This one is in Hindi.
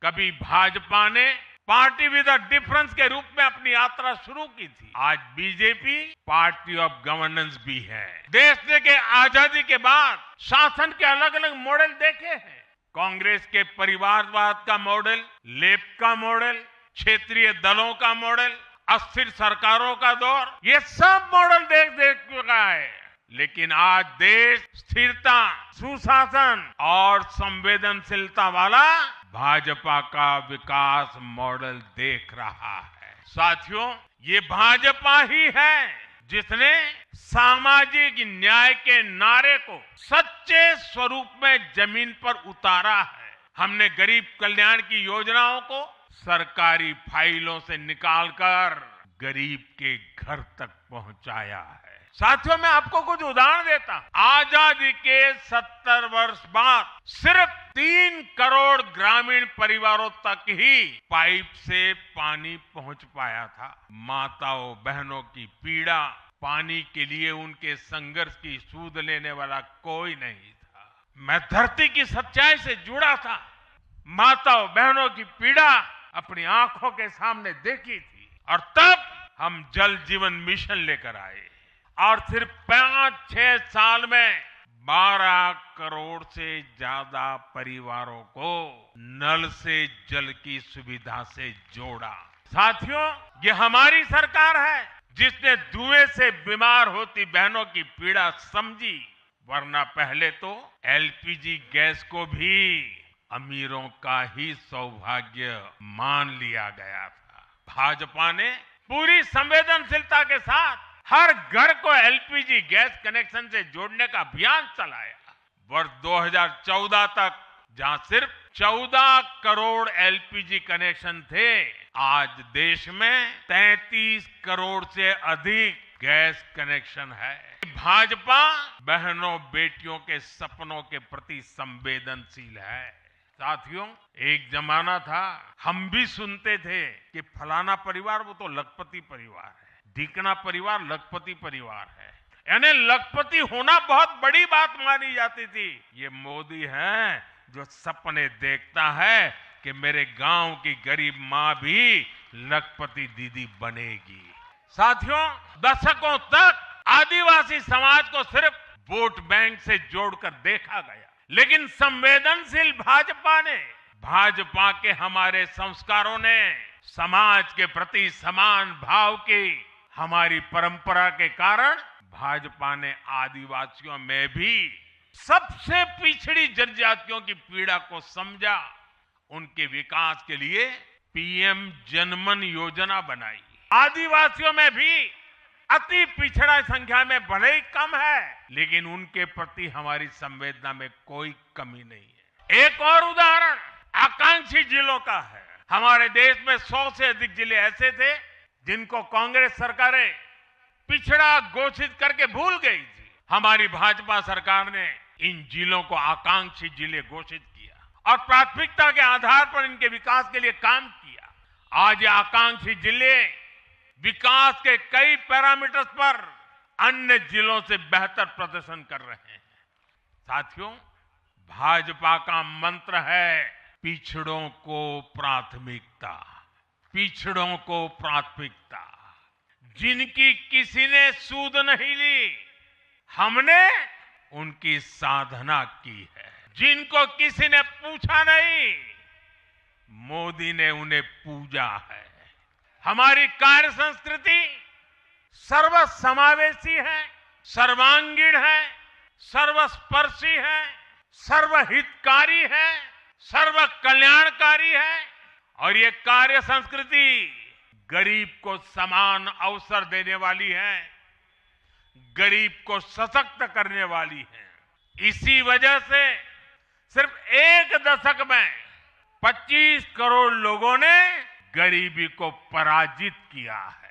कभी भाजपा ने पार्टी विद अ डिफरेंस के रूप में अपनी यात्रा शुरू की थी। आज बीजेपी पार्टी ऑफ गवर्नेंस भी है। देश के आजादी के बाद शासन के अलग अलग मॉडल देखे हैं। कांग्रेस के परिवारवाद का मॉडल, लेफ्ट का मॉडल, क्षेत्रीय दलों का मॉडल, अस्थिर सरकारों का दौर, ये सब मॉडल देख चुका है। लेकिन आज देश स्थिरता, सुशासन और संवेदनशीलता वाला भाजपा का विकास मॉडल देख रहा है। साथियों, ये भाजपा ही है जिसने सामाजिक न्याय के नारे को सच्चे स्वरूप में जमीन पर उतारा है। हमने गरीब कल्याण की योजनाओं को सरकारी फाइलों से निकालकर गरीब के घर तक पहुंचाया है। साथियों, मैं आपको कुछ उदाहरण देता हूं। आजादी के 70 वर्ष बाद सिर्फ 3 करोड़ ग्रामीण परिवारों तक ही पाइप से पानी पहुंच पाया था। माताओं बहनों की पीड़ा, पानी के लिए उनके संघर्ष की सूद लेने वाला कोई नहीं था। मैं धरती की सच्चाई से जुड़ा था। माताओं बहनों की पीड़ा अपनी आंखों के सामने देखी थी और तब हम जल जीवन मिशन लेकर आए और सिर्फ 5-6 साल में 12 करोड़ से ज्यादा परिवारों को नल से जल की सुविधा से जोड़ा। साथियों, ये हमारी सरकार है जिसने धुएं से बीमार होती बहनों की पीड़ा समझी, वरना पहले तो एलपीजी गैस को भी अमीरों का ही सौभाग्य मान लिया गया था। भाजपा ने पूरी संवेदनशीलता के साथ हर घर को एलपीजी गैस कनेक्शन से जोड़ने का अभियान चलाया। वर्ष 2014 तक जहां सिर्फ 14 करोड़ एलपीजी कनेक्शन थे, आज देश में 33 करोड़ से अधिक गैस कनेक्शन है। भाजपा बहनों बेटियों के सपनों के प्रति संवेदनशील है। साथियों, एक जमाना था हम भी सुनते थे कि फलाना परिवार वो तो लखपति परिवार है, ढीकना परिवार लखपति परिवार है, यानी लखपति होना बहुत बड़ी बात मानी जाती थी। ये मोदी है जो सपने देखता है कि मेरे गांव की गरीब मां भी लखपति दीदी बनेगी। साथियों, दशकों तक आदिवासी समाज को सिर्फ वोट बैंक से जोड़कर देखा गया, लेकिन संवेदनशील भाजपा के हमारे संस्कारों ने समाज के प्रति समान भाव की हमारी परंपरा के कारण भाजपा ने आदिवासियों में भी सबसे पिछड़ी जनजातियों की पीड़ा को समझा। उनके विकास के लिए पीएम जनमन योजना बनाई। आदिवासियों में भी अति पिछड़ा संख्या में भले ही कम है, लेकिन उनके प्रति हमारी संवेदना में कोई कमी नहीं है। एक और उदाहरण आकांक्षी जिलों का है। हमारे देश में 100 से अधिक जिले ऐसे थे जिनको कांग्रेस सरकारें पिछड़ा घोषित करके भूल गई थी। हमारी भाजपा सरकार ने इन जिलों को आकांक्षी जिले घोषित किया और प्राथमिकता के आधार पर इनके विकास के लिए काम किया। आज ये आकांक्षी जिले विकास के कई पैरामीटर्स पर अन्य जिलों से बेहतर प्रदर्शन कर रहे हैं। साथियों, भाजपा का मंत्र है पिछड़ों को प्राथमिकता, पिछड़ों को प्राथमिकता। जिनकी किसी ने सूद नहीं ली, हमने उनकी साधना की है। जिनको किसी ने पूछा नहीं, मोदी ने उन्हें पूजा है। हमारी कार्य संस्कृति सर्वसमावेशी है, सर्वांगीण है, सर्वस्पर्शी है, सर्वहितकारी है, सर्व कल्याणकारी है और ये कार्य संस्कृति गरीब को समान अवसर देने वाली है, गरीब को सशक्त करने वाली है। इसी वजह से सिर्फ एक दशक में 25 करोड़ लोगों ने गरीबी को पराजित किया है।